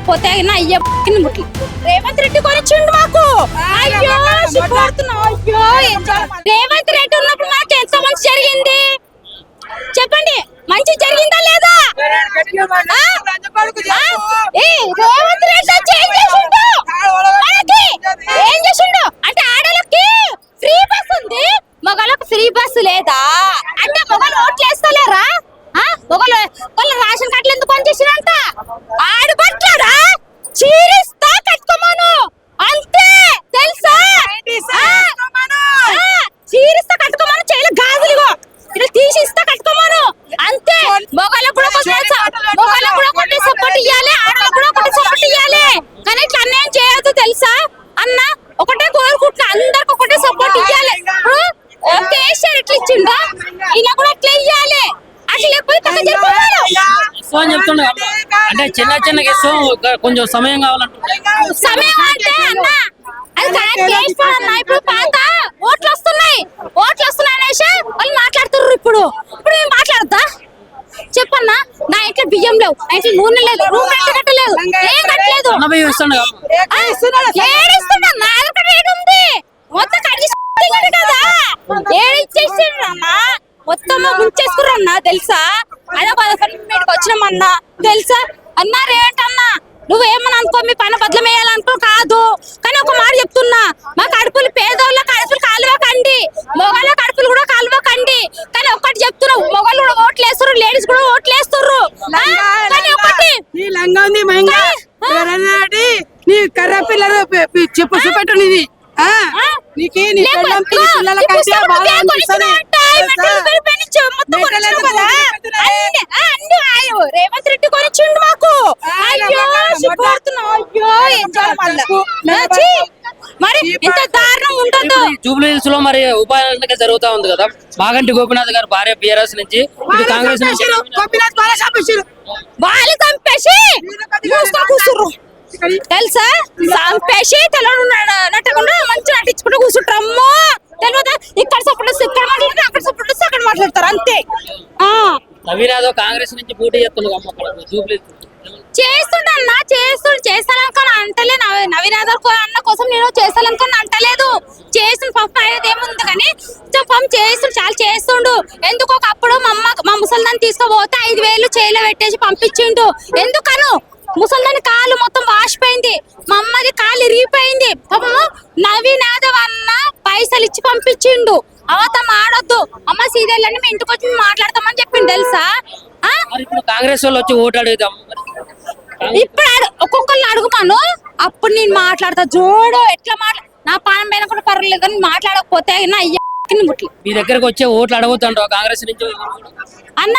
మాట్లాడకపోతే అయ్యే ముట్లు రేవంత్ రెడ్డి కొనిచ్చిండు మాకు. అయ్యో సిగ్గుపడుతున్నాం. అయ్యో రేవంత్ రెడ్డి ఉన్నప్పుడు మాకు ఎంత మంచి జరిగింది చెప్పండి. మంచి జరిగిందా లేదా? రేవంత్ రెడ్డి చేంజ్ చేసిండు. మనకి ఏం చేసిండు అంటే ఆడలకి ఫ్రీ బస్ ఉంది, మగళ్ళకి ఫ్రీ బస్సు లేదా అంటే మగళ్ళు ఓట్లు వేస్తలేరా? మగళ్ళు వాళ్ళ రేషన్ కార్డులు ఎందుకు పని చేసినంత ఆడబట్టారా? చీరిస్తా కట్టుకోమను అంతే తెలుసా? చీరిస్తా కట్టుకోమను, చేయలే గాజులుగో ఇలా తీసిస్తా కట్టుకోమను అంతే. మొగలకు కూడా ఒకటి సపోర్ట్ ఇవ్వాలి, ఆడలకు కూడా ఒకటి సపోర్ట్ ఇవ్వాలి. కానీ ఇట్లా అన్యాయం చేయొద్దు తెలుసా అన్న. ఒకటే కోరుకుంటున్నా, అందరికి ఒకటే సపోర్ట్ ఇవ్వాలి. కేసీఆర్ ఎట్లా ఇచ్చిండో ఇలా కూడా అట్లా ఇవ్వాలి. అట్లా లేకపోతే చెప్తుండే అంటే చిన్న చిన్న కేసు కొంచెం సమయం కావాలంటే సమయం అంటే అన్న అది కరెక్ట్ చేస్తాడు అన్న. ఇప్పుడు పాత ఓట్లు వస్తున్నాయి అనేసి వాళ్ళు మాట్లాడుతుర్రు. ఇప్పుడు మేము మాట్లాడద్దా చెప్పన్నా? నా ఇంట్లో బియ్యం లేవు, నా ఇంట్లో నూనె లేదు, రూమ్ రెంట్ కట్టలేదు, ఏం కట్టలేదు. ఏడిస్తున్నా ఉంది మొత్తం కదా ఏడిచ్చేసిండ్రు అన్న. మొత్తం ముంచేసుకురన్నా తెలుసా? అదే మీటికి వచ్చినామన్నా తెలుసా అన్నా. రేటన్నా నువ్వేమని అనుకో, మీ పైన బదులు వేయాలనుకో కాదు, కానీ ఒక మాట చెప్తున్నా, మా కడుపులు పేదోళ్ళ కడుపులు కాలువకండి, మొగళ్ళ కడుపులు కూడా కాలువకండి. కానీ ఒక్కటి చెప్తున్నావు, మొగళ్ళు కూడా ఓట్లు వేస్తారు, లేడీస్ కూడా ఓట్లు వేస్తారు. కానీ ఒకటి నీ కర్ర పిల్లలు చెప్పు చూపెట్టు నీది రేవంత్ రెడ్డి కొనిచ్చిండు మాకు. మరి ఇంత దారుణం ఉండదు. జూబ్లీ హిల్స్ లో మరి ఉపాధి జరుగుతా ఉంది కదా, మాగంటి గోపీనాథ్ గారు భార్య బీఆర్ఎస్ నుంచి కాంగ్రెస్ నుంచి వాళ్ళు చంపేసి కూర్చుర్రు తెలుసా? చంపేసి నట్టకుండా మంచి నటించుకుంటూ కూర్చుంటారమ్మో తెలియదా? ఇక్కడ సపోర్ట్ ఇక్కడ మాట్లాడతారు, అక్కడ సపోర్ట్ అక్కడ మాట్లాడతారు అంతే. నవీన్ యాదవ్ కాంగ్రెస్ నుంచి పోటీ చేస్తుండన్నా చేస్తాననుకొని అంటలే. నవీన్ యాదవ్ అన్న కోసం నేను చేస్తాననుకొని అంటలేదు. చేసిన పాపం అనేది ఏముంది కానీ పాపం చేస్తుండు, చాలా చేస్తుండు. ఎందుకు ఒకప్పుడు మా ముసలిదాన్ని తీసుకుపోతే 5,000 చేయిలో పెట్టేసి పంపించిండు. ఎందుకను ముసలిదాని కాలు మొత్తం వాసిపోయింది, మా అమ్మది కాలు ఇరిగిపోయింది. పాపము నవీన్ యాదవ్ అన్న పైసలు ఇచ్చి పంపించిండు. అవతం ఆడొద్దు అమ్మ, సీరియల్ మీ ఇంటికి వచ్చి మాట్లాడతామని చెప్పిండు తెలుసా? కాంగ్రెస్ వాళ్ళు వచ్చి ఓటు అడుగుదాం. ఇప్పుడు ఒక్కొక్కరిని అడుగుతాను, అప్పుడు నేను మాట్లాడతా. జోడు ఎట్లా నా పానం పైన కూడా పర్వాలేదు కానీ మాట్లాడకపోతే నా ముట్లు మీ దగ్గరకు వచ్చే ఓట్లు అడగొద్దంట కాంగ్రెస్ నుంచి అన్న.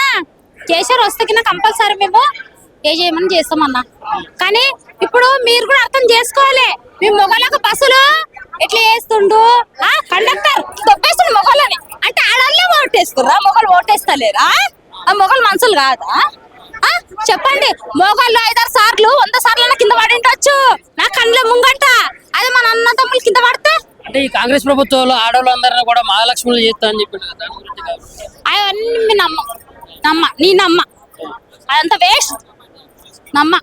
కేసీఆర్ వస్తే కంపల్సరీ మేము ఏ చేయమని చేస్తామన్నా. కానీ ఇప్పుడు మీరు కూడా అర్థం చేసుకోవాలి, మీ మొగలకు బస్సులు ఎట్లా వేస్తుండు, కండక్టర్ తొప్పేస్తుండు మొగలని అంటే ఆడవాళ్ళే ఓటేస్తుర్రా? మొగలు ఓటేస్తలేరా? ఆ మొగలు మనుషులు కాదా? చెప్పండి. మొగళ్ళు 5-6 సార్లు 100 సార్లు కింద పడి ఉండొచ్చు నా కళ్ళ ముంగట. అదే మన అన్న తమ్ముళ్ళు కింద పడితే అంటే ఈ కాంగ్రెస్ ప్రభుత్వంలో ఆడవాళ్ళందరినీ కూడా మహాలక్ష్ములు చేస్తా అని చెప్పి అవన్నీ నీ నమ్మ అదంతా వేస్ట్. నమ్మ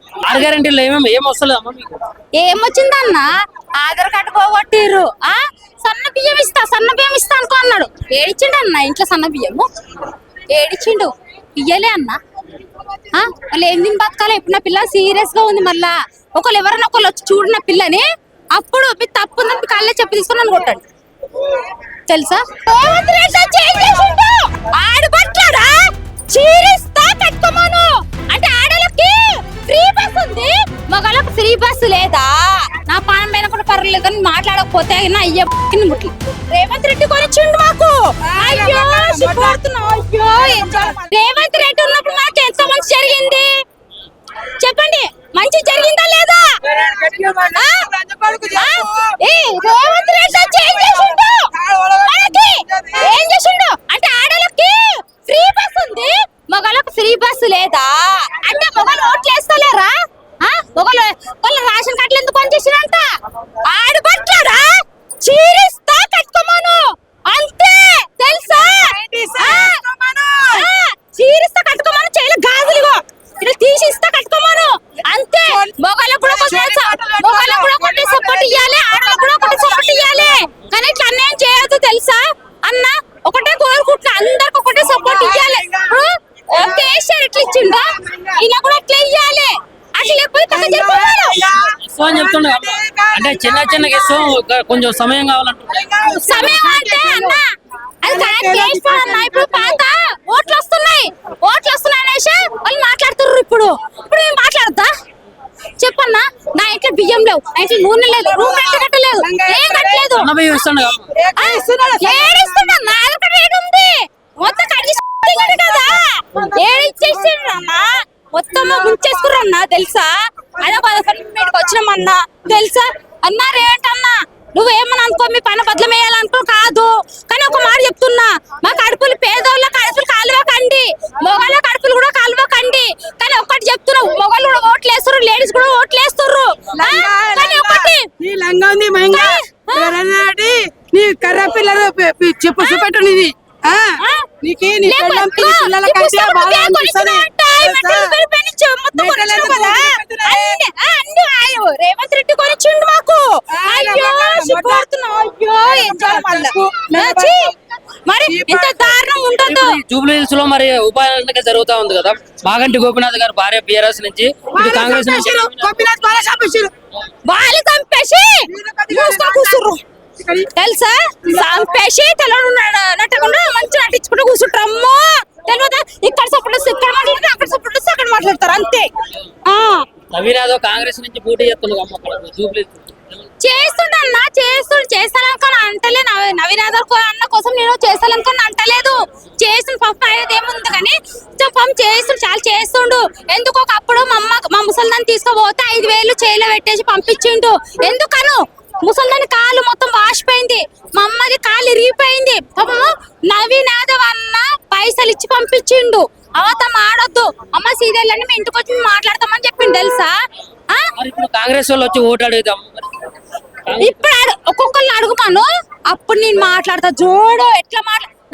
గ్యారెంటీలో ఏమొస్తలేదు. ఏమొచ్చిందన్న? ఆధార్ కార్డు పోగొట్టిర్రు. సన్న బియ్యం ఇస్తా అనుకో అన్నాడు. ఏడిచ్చిండు అన్న ఇంట్లో సన్న బియ్యము ఏడిచ్చిండు, ఇయ్యలే అన్న. వాళ్ళు ఏం తిని బతకాలి? ఇప్పుడు నా పిల్ల సీరియస్ గా ఉంది. మళ్ళా ఒకళ్ళు ఎవరైనా ఒకళ్ళు వచ్చి చూడు నా పిల్లని, అప్పుడు మీరు తప్పు ఉందని మీ కాళ్ళే చెప్పి తీసుకొని నన్ను కొట్టండి తెలుసా? ఆడబట్టారా? చీరిస్తా కట్టుకోమను అంటే ఆడలకి ఫ్రీ బస్ ఉంది, మగళ్ళకి ఫ్రీ బస్సు లేదా? నా పానం పైన కూడా పర్వాలేదు కానీ మాట్లాడకపోతే అయ్యే ముట్లు రేవంత్ రెడ్డి కొనిచ్చిండు మాకు. అయ్యో సిగ్గుపడుతున్నాం. అయ్యో రేవంత్ రెడ్డి ఉన్నప్పుడు మాకు ఎంత మంచి జరిగింది చెప్పండి. మంచి జరిగిందా లేదా? రేవంత్ రెడ్డి చేంజ్ చేసిండు. మనకి ఏం చేసిండు అంటే ఆడలకి ఫ్రీ బస్ ఉంది, మగళ్ళకి ఫ్రీ బస్సు లేదా అంటే మొగలు ఓట్లు వేస్తలేరా? మొగలు వాళ్ళ రేషన్ కార్డులు ఎందుకు పని చేసినంత ఆడబట్టారా? చీరిస్తా కట్టుకోమను అంతే తెలుసా? చీరిస్తా కట్టుకోమను, చేయలే గాజులుగో ఇలా తీసిస్తా కట్టుకోమను అంతే. మొగలు చిన్న చిన్న కేసు కొంచెం సమయం కావాలంటే సమయం అంటే అన్న అది కరెక్ట్ చేసుకోవాలన్న. ఇప్పుడు పాత ఓట్లు వస్తున్నాయి అనేసి వాళ్ళు మాట్లాడుతుర్రు. ఇప్పుడు నేను మాట్లాడతా చెప్పన్నా. నా ఇంట్లో బియ్యం లేవు, నా ఇంట్లో నూనె లేదు, రూమ్ రెంట్ కట్టలేదు, ఏం కట్టలేదు. అన్నభై ఇస్తాను ఏడిస్తున్నా, నా దగ్గర రేట్ ఉంది మొత్తం కడిగి కదా ఏడిచ్చేసిండ్రు అన్న. మొత్తం ముంచేసుకురన్నా తెలుసా. అయినా మీటికి వచ్చినామన్నా తెలుసా అన్నా. రేటన్నా నువ్వేమని అనుకో, మీ పని బదులు వేయాలనుకో కాదు, కానీ ఒక మాట చెప్తున్నా, మా కడుపులు పేదోళ్ళ కడుపులు కాలువకండి, మొగళ్ళ కడుపులు కూడా కాలువకండి. కానీ ఒకటి చెప్తున్నావు, మొగలు కూడా ఓట్లు వేస్తున్నారు, లేడీస్ కూడా ఓట్లు వేస్తున్నారు. కానీ ఒకటి నీ లంగా ఉంది మహింగా నీ కర్ర పిల్లలు చెప్పు చూపెట్టు నీది. నీకి నీ పిల్లం పిల్లల కంటే బాగా అనిపిస్తుంది. రేవంత్ రెడ్డి కొనిచ్చిండు మాకు. అయ్యో మరి ఇంత దారుణం ఉండదు. జూబ్లీ హిల్స్ లో మరి ఉప ఎన్నిక జరుగుతా ఉంది కదా. మాగంటి గోపీనాథ్ గారు భార్య బీఆర్ఎస్ నుంచి ఇటు కాంగ్రెస్ నుంచి వాళ్ళు చంపేసి కూర్చుర్రు తెలుసా. చంపేసి తెలవడు నట్టకుండా మంచి నటించుకుంటూ కూర్చుంటారమ్మో తెలియదా. ఇక్కడ సపోర్ట్ ఇక్కడ మాట్లాడతారు, అక్కడ సపోర్ట్ అక్కడ మాట్లాడతారు అంతే. నవీన్ యాదవ్ కాంగ్రెస్ నుంచి పోటీ చేస్తున్నారు జూబ్లీ చేస్తుండన్నా చేస్తాననుకొని అంటలే. నవీన్ యాదవ్ అన్న కోసం నేను చేస్తాననుకొని అంటలేదు. చేసిన పాపం అనేది ఏముంది కానీ పాపం చేస్తుండు, చాలా చేస్తుండు. ఎందుకు ఒకప్పుడు మా ముసల్దాన్ని తీసుకుపోతే 5,000 చేయిలో పెట్టేసి పంపించిండు. ఎందుకను ముసల్దాని కాలు మొత్తం వాసిపోయింది, మా అమ్మది కాలు ఇరిగిపోయింది. పాపము నవీన్ యాదవ్ అన్న పైసలు ఇచ్చి పంపించిండు. అవతం ఆడొద్దు అమ్మ, సీరియల్ అని మీ ఇంటికి వచ్చి మాట్లాడతామని చెప్పిండు తెలుసా. ఇప్పుడు కాంగ్రెస్ వాళ్ళు వచ్చి ఓటు అడుగుదాం. ఇప్పుడు ఒక్కొక్కరిని అడుగుతాను, అప్పుడు నేను మాట్లాడతా. జోడు ఎట్లా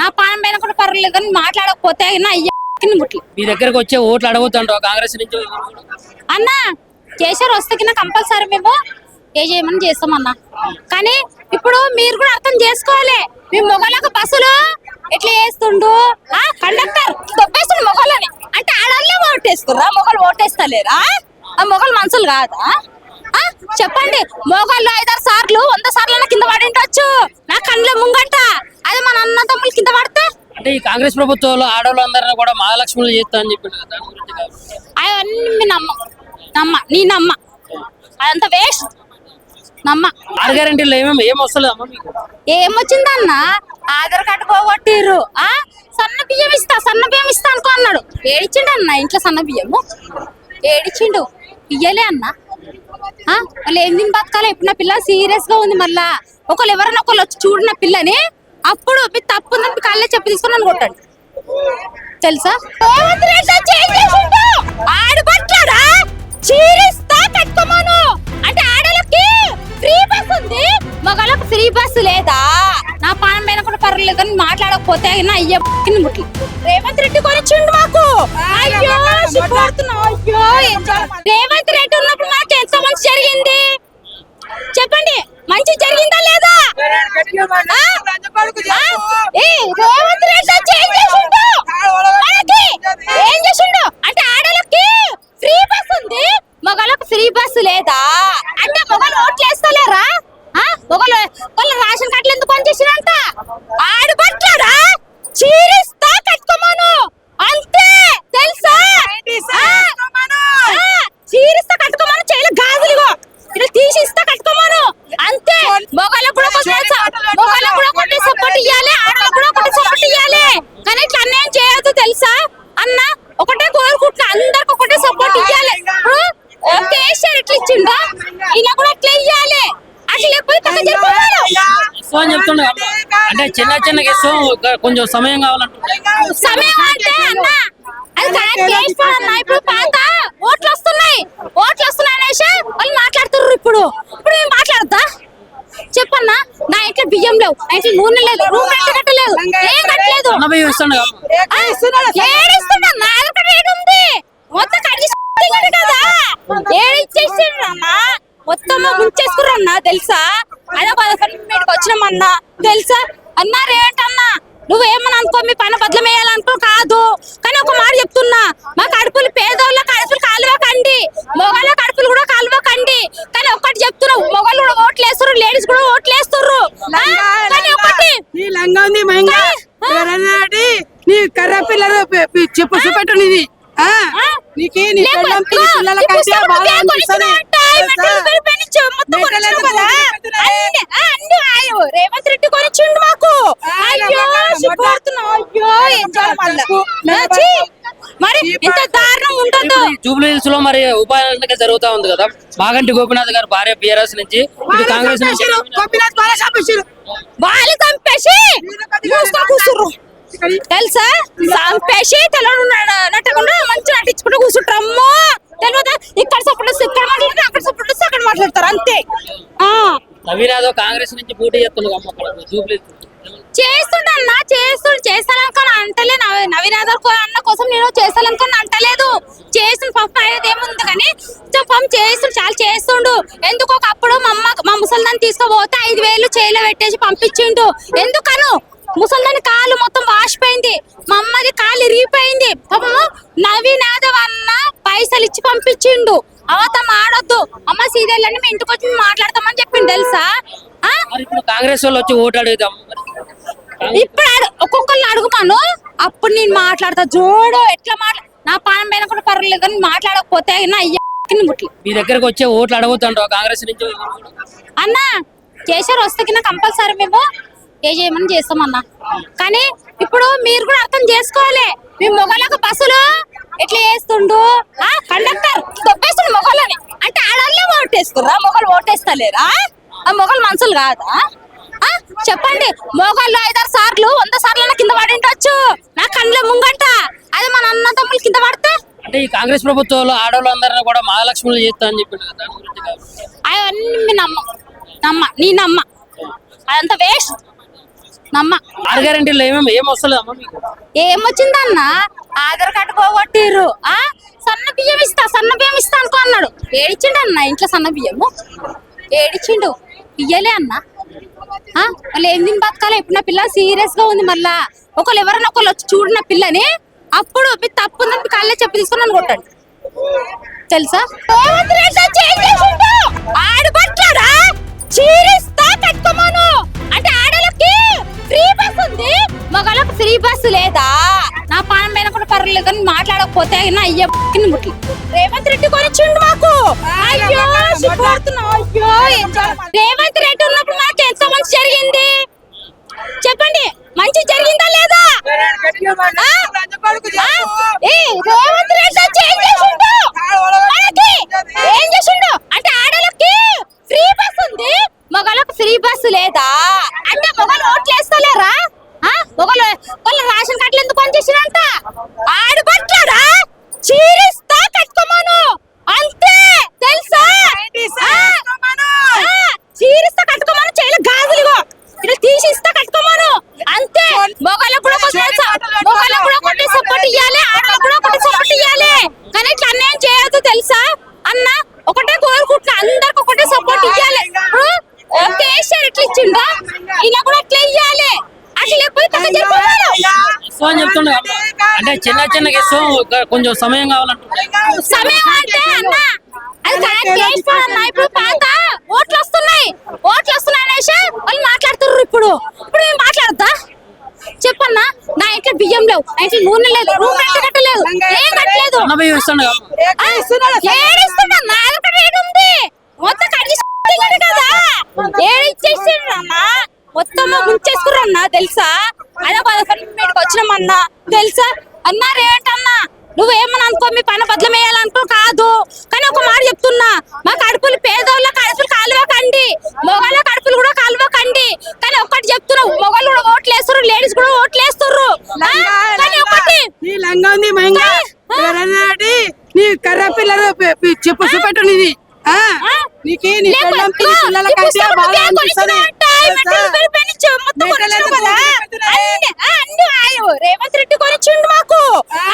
నా పానం పైన కూడా పర్వాలేదు కానీ మాట్లాడకపోతే నా ముట్లు మీ దగ్గరకు వచ్చే ఓట్లు అడుగుతాండో కాంగ్రెస్ నుంచి అన్న. కేసీఆర్ వస్తే కింద కంపల్సరీ మేము ఏ చేయమని చేస్తామన్నా. కానీ ఇప్పుడు మీరు కూడా అర్థం చేసుకోవాలి, మీ మొగలకు బస్సులు ఎట్లా చేస్తుండు. కండక్టర్ దొబ్బేస్తుండు మొగలని అంటే ఆడవాళ్ళే ఓటేస్తుర్రా, మొగలు ఓటేస్తలేరా? ఆ మొగలు మనుషులు కాదా? చెప్పండి, మొగళ్ళు 5-6 సార్లు 100 సార్లు కింద పడి ఉండొచ్చు నా కళ్ళ ముంగంట. అదే మన అన్న తమ్ముళ్ళు కింద పడితే అంటే ఈ కాంగ్రెస్ ప్రభుత్వంలో ఆడవాళ్ళందరినీ కూడా మహాలక్ష్ములు చేస్తా అని చెప్పి అవన్నీ నీ నమ్మ అదంతా వేస్ట్. నమ్మ గ్యారెంటీలో ఏం వస్తలేదు అమ్మ మీకు. ఏమొచ్చిందన్న, ఆధార్ కార్డు పోగొట్టిర్రు. సన్న బియ్యం ఇస్తా అనుకో అన్నాడు. ఏడిచిండు అన్న ఇంట్లో సన్న బియ్యము ఏడిచిండు, ఇయ్యలే అన్న. వాళ్ళు ఏం తిని బతకాలి. ఇప్పుడు నా పిల్ల సీరియస్ గా ఉంది. మళ్ళా ఒకళ్ళు ఎవరైనా ఒకళ్ళు వచ్చి చూడు నా పిల్లని, అప్పుడు మీరు తప్పు ఉందని కళ్ళే చెప్పి తీసుకుని నన్ను కొట్టాడు తెలుసా. ఆడబట్టాడా చీరిస్తా కట్టుకోమను అంటే ఆడలకి ఫ్రీ బస్ ఉంది, మగళ్ళకి ఫ్రీ బస్ లేదా? నా పానం పైన కూడా పర్వాలేదు కానీ మాట్లాడకపోతే నా అయ్య ముట్లు. రేవంత్ రెడ్డి కొనిచ్చిండు మాకు. అయ్యో అయ్యో రేవంత్ రెడ్డి ఉన్నప్పుడు మాకు ఎంత మంచి జరిగింది చెప్పండి. మంచి జరిగిందా లేదా? రేవంత్ రెడ్డి ఏం చేసిండు అంటే ఆడలకి ఫ్రీ బస్ ఉంది, మగళ్ళకి ఫ్రీ బస్ లేదా? అంటే మొగలు ఓట్లు వేస్తలేరా? మొగలు వాళ్ళ రేషన్ కార్డులు ఎందుకు పనిచేసినంట? ఆడబట్టాడా చీరిస్తా కట్టుకోమను అంతే తెలుసా. చీరిస్తా కట్టుకోమను, చేయలే గాజులుగో ఇట్లా తీసి ఇస్తా కట్టుకోమను అంతే. మొగళ్ళకు కూడా ఒకటి సపోర్ట్ ఇవ్వాలి, ఆడలకు కూడా ఒకటి సపోర్ట్ ఇవ్వాలి. కానీ ఇట్లా అన్యాయం చేయొద్దు తెలుసా అన్న. ఒకటే కోరుకుంటున్నా, అందరికి ఒకటే సపోర్ట్ ఇవ్వాలి. కేసీఆర్ ఎట్లా ఇచ్చిండో ఈయన కూడా అట్లా ఇవ్వాలి. అట్లా లేకపోతే చెప్తుండే అంటే చిన్న కేసు కొంచెం సమయం కావాలంటే సమయం అంటే అన్న అది కరెక్ట్ చేసుకోవాలన్న. ఇప్పుడు పాత ఓట్లు వస్తున్నాయి అనేసి వాళ్ళు మాట్లాడుతుర్రు. ఇప్పుడు నేను మాట్లాడతా చెప్పన్నా. నా ఇంట్లో బియ్యం లేవు, నా ఇంట్లో నూనె లేదు, రూమ్ రెంట్ కట్టలేదు, ఏం కట్టలేదు. ఏడిస్తున్నా, నా దగ్గర రేట్ ఉంది మొత్తం కడిగి కదా ఏడిచ్చేసిండ్రు అన్న. మొత్తం ముంచేసుకురన్నా తెలుసా. అయినా మీటికి వచ్చినామన్నా తెలుసా అన్నా. రేటన్నా నువ్వేమని అనుకో, మీ పని బదులు వేయాలనుకో కాదు, కానీ ఒక మాట చెప్తున్నా, మా కడుపులు పేదోళ్ళ కడుపులు కాలువకండి, మొగళ్ళ కడుపులు కూడా కాలువకండి. కండి కానీ ఒక్కటి చెప్తున్నా మొగలు కూడా ఓట్లు వేస్తారు లేడీస్ కూడా ఓట్లు వేస్తారు కానీ ఒకటి నీ లంగా ఉంది మహింగా ఎవరన్నాడు నీ కర్ర పిల్లలు చెప్పు చూపెట్టు నీది నీకు నీ పెళ్ళం పిల్లల కంటే బాగా అనిపిస్తుంది రేవంత్ రెడ్డి కొనిచ్చిండు మాకు అయ్యో సిగ్గుపడుతున్నావు. అయ్యో ఏం చేయాలి మళ్ళా ఛీ, మరి ఇంత దారుణం ఉండదు. జూబ్లీ హిల్స్ లో మరి ఉప ఎన్నిక జరుగుతా ఉంది కదా, మాగంటి గోపీనాథ్ గారు భార్య బీఆర్ఎస్ నుంచి ఇటు కాంగ్రెస్ నుంచి వాళ్ళు చంపేసి మూసుకొని కూర్చుర్రు తెలుసా, చంపేసి తెలంగాణ నట్టకుండా మంచి నటించుకుంటూ కూర్చుంటారమ్మో తెలియదా. ఇక్కడ సపోర్ట్ ఇక్కడ మాట్లాడతారు, అక్కడ సపోర్ట్ అక్కడ మాట్లాడతారు అంతే. నవీన్ యాదవ్ కాంగ్రెస్ నుంచి పోటీ చేస్తున్నారు జూబ్లీ చేస్తుండన్నా చేస్తాననుకొని అంటలే. నవీన్ యాదవ్ అన్న కోసం నేను చేస్తాననుకొని అంటలేదు. చేసిన పాపం అనేది ఏముంది కానీ పాపం చేస్తుండు, చాలా చేస్తుండు. ఎందుకు ఒకప్పుడు మా ముసలిదాన్ని తీసుకుపోతే 5,000 చేయిలో పెట్టేసి పంపించిండు. ఎందుకను ముసలిదాని కాలు మొత్తం వాసిపోయింది, మా అమ్మది కాలు ఇరిగిపోయింది. పాపము నవీన్ యాదవ్ అన్న పైసలు ఇచ్చి పంపించిండు. అవతం ఆడొద్దు అమ్మ సీరియల్ అని మీ ఇంటికి వచ్చి మాట్లాడతామని చెప్పిండు తెలుసా. ఇప్పుడు కాంగ్రెస్ వాళ్ళు వచ్చి ఓటు అడుగుదాం, ఇప్పుడు ఒక్కొక్కరిని అడుగుతాను, అప్పుడు నేను మాట్లాడతా. జోడు ఎట్లా నా పానం పైన కూడా పర్వాలేదు కానీ మాట్లాడకపోతే నా ముట్లు మీ దగ్గరకు వచ్చే ఓట్లు అడుగుతాంటావు కాంగ్రెస్ నుంచి అన్న. కేసీఆర్ వస్తే కింద కంపల్సరీ మేము ఏ చేయమని చేస్తామన్నా. కానీ ఇప్పుడు మీరు కూడా అర్థం చేసుకోవాలి, మీ మొగలకు బస్సులు ఎట్లా చేస్తుండు, కండక్టర్ దొబ్బేస్తుండు మొగలని అంటే ఆడవాళ్ళే ఓటేస్తుర్రా, మొగలు ఓటేస్తలేరా? ఆ మొగలు మనుషులు కాదా? చెప్పండి, మొగళ్ళు 5-6 సార్లు 100 సార్లు కింద పడి ఉండొచ్చు నా కళ్ళ ముంగట. అది మన అన్న తమ్ముళ్ళు కింద పడితే అంటే ఈ కాంగ్రెస్ ప్రభుత్వంలో ఆడవాళ్ళందరినీ కూడా మహాలక్ష్ములు చేస్తా అని చెప్పిండు కదా, దాని గురించి కాదు. అవన్నీ నీ నమ్మ అదంతా వేస్ట్. నమ్మ 6 గ్యారెంటీలు ఏం వస్తలేదు అమ్మ మీకు? ఏమొచ్చిందన్న ఆధార్ కార్డు పోగొట్టిర్రు. సన్న బియ్యం ఇస్తా అనుకో అన్నాడు. ఏడిచ్చిండు అన్న ఇంట్లో సన్న బియ్యము ఏడిచ్చిండు, ఇయ్యలే అన్న. వాళ్ళు ఏం తిని బతకాలి. ఇప్పుడు నా పిల్ల సీరియస్ గా ఉంది. మళ్ళా ఒకళ్ళు ఎవరైనా ఒకళ్ళు వచ్చి చూడు నా పిల్లని, అప్పుడు మీ తప్పు ఉందని మీ కాళ్ళే చెప్పి తీసుకుని నన్ను కొట్టండి తెలుసా. ఆడబట్లాడా చీరిస్తా కట్టుకోమను అంటే ఆడలకి ఫ్రీ బస్ ఉంది, మగళ్ళకి ఫ్రీ బస్ లేదా? నా పానం పైన కూడా పర్వాలేదు కానీ మాట్లాడకపోతే నా అయ్య ముట్లు రేవంత్ రెడ్డి కొనిచ్చిండు మాకు. అయ్యో సిగ్గుపడుతున్నావు. అయ్యో రేవంత్ రెడ్డి ఉన్నప్పుడు మాకు ఎంత మంచి జరిగింది చెప్పండి, మంచి జరిగిందా లేదా? రేవంత్ రెడ్డి ఏం చేసిండు అంటే ఆడలకి ఫ్రీ బస్ ఉంది, మగళ్ళకి ఫ్రీ బస్ లేదా? అంటే మొగలు ఓట్లు వేస్తలేరా? మొగలు వాళ్ళ రేషన్ కార్డులు ఎందుకు పనిచేసినంత ఆడబట్లాడా చీరిస్తా కట్టుకోమను అంతే తెలుసా. చీరిస్తా కట్టుకోమను, చేయలే గాజులుగో ఇలా తీసి ఇస్తా కట్టుకోమను అంతే. మొగలకు కూడా ఒకటి సపోర్ట్ ఇవ్వాలి, ఆడలకు కూడా ఒకటి సపోర్ట్ ఇవ్వాలి. కానీ ఇట్లా అన్యాయం చేయొద్దు తెలుసా అన్న. ఒకటే కోరుకుంటున్నా, అందరికి ఒకటే సపోర్ట్ ఇవ్వాలి. కేసీఆర్ ఎట్లా ఇచ్చిండో ఇలా కూడా అట్లా ఇవ్వాలి. అట్లా లేకపోతే చెప్తుండే అంటే చిన్న ఇస్తాం, కొంచెం సమయం కావాలంటే సమయం అంటే అన్న అది కరెక్ట్ చేసుకోవాలన్నా. ఇప్పుడు పాత ఓట్లు వస్తున్నాయి అనేసి వాళ్ళు మాట్లాడుతుర్రు. ఇప్పుడు ఏం మాట్లాడద్దా చెప్పన్నా? నా ఇంట్లో బియ్యం లేవు, నా ఇంట్లో నూనె లేదు, రూమ్ రెంట్ కట్టలేదు, ఏం కట్టలేదు. ఏడిస్తున్నా ఉంది మొత్తం కడిగి కదా ఏడిచ్చేసిండ్రన్నా, మొత్తం ముంచేసుకురన్నా తెలుసా. అదే మీడికి వచ్చినామన్నా తెలుసా. అన్నారేంటన్నా నువ్వేమని అనుకో, మీ పని బదులమేయాలనుకో కాదు. కానీ ఒక మాట చెప్తున్నా, మా కడుపులు పేదోళ్ళ కడుపులు కాలువకండి, మొగళ్ళ కడుపులు కూడా కాలువకండి. కానీ ఒక్కటి చెప్తున్నా, మొగలు కూడా ఓట్లు వేస్తారు, లేడీస్ కూడా ఓట్లు వేస్తారు. కానీ ఒకటి నీ లంగా ఉంది మహింగా ఎవరన్నాడు నీ కర్ర పిల్లలు చెప్పు చూపెట్టు నీది నీకు నీ పెళ్ళం పిల్లల కంటే బాగా అనిపిస్తుంది. రేవంత్ రెడ్డి కొనిచ్చిండు మాకు.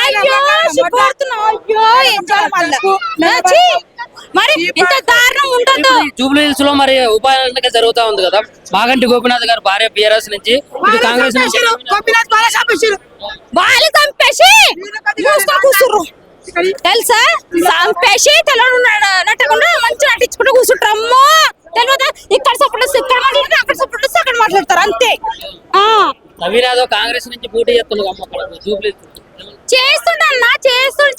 అయ్యో సిగ్గుపడుతున్నావు. అయ్యో ఏం చేయాలి మరి ఇంత దారుణం ఉండదు. జూబ్లీ హిల్స్ లో మరి ఉప ఎన్నిక జరుగుతా ఉంది కదా, మాగంటి గోపీనాథ్ గారు భార్య బీఆర్ఎస్ నుంచి ఇటు కాంగ్రెస్ నుంచి గోపీనాథ్ వాళ్ళు చంపేసి మూసుకొని కూర్చుర్రు తెలుసా చంపేసి నట్టకుండా మంచి నటించుకుంటూ కూర్చుంటారమ్మో తెలియదా ఇక్కడ సపోర్ట్ ఇక్కడ మాట్లాడతారు అక్కడ సపోర్ట్ అక్కడ మాట్లాడతారు అంతే ఆ నవీన్ యాదవ్ కాంగ్రెస్ నుంచి పోటీ చేస్తున్నాడు అమ్మ అక్కడ జూబ్లీ చేస్తానన్నా